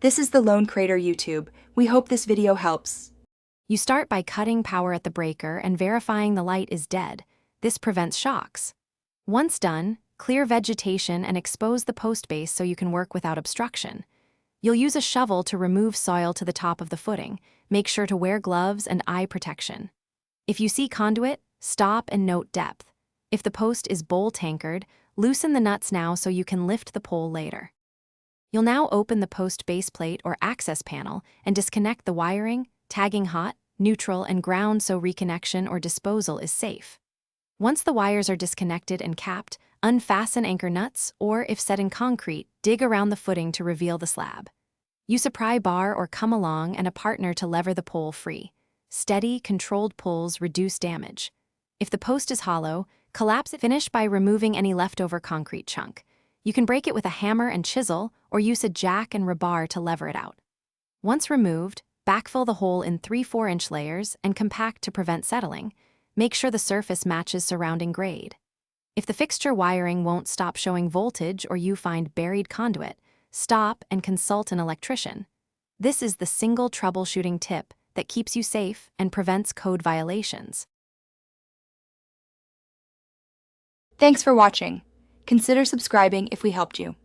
This is the Lone Crater YouTube. We hope this video helps. You start by cutting power at the breaker and verifying the light is dead. This prevents shocks. Once done, clear vegetation and expose the post base so you can work without obstruction. You'll use a shovel to remove soil to the top of the footing. Make sure to wear gloves and eye protection. If you see conduit, stop and note depth. If the post is bowl tankered, loosen the nuts now so you can lift the pole later. You'll now open the post base plate or access panel and disconnect the wiring, tagging hot, neutral, and ground so reconnection or disposal is safe. Once the wires are disconnected and capped, unfasten anchor nuts, or if set in concrete, dig around the footing to reveal the slab. Use a pry bar or come along and a partner to lever the pole free. Steady, controlled pulls reduce damage. If the post is hollow, collapse it. Finish by removing any leftover concrete chunk. You can break it with a hammer and chisel or use a jack and rebar to lever it out. Once removed, backfill the hole in 3-4 inch layers and compact to prevent settling. Make sure the surface matches surrounding grade. If the fixture wiring won't stop showing voltage or you find buried conduit, stop and consult an electrician. This is the single troubleshooting tip that keeps you safe and prevents code violations. Thanks for watching. Consider subscribing if we helped you.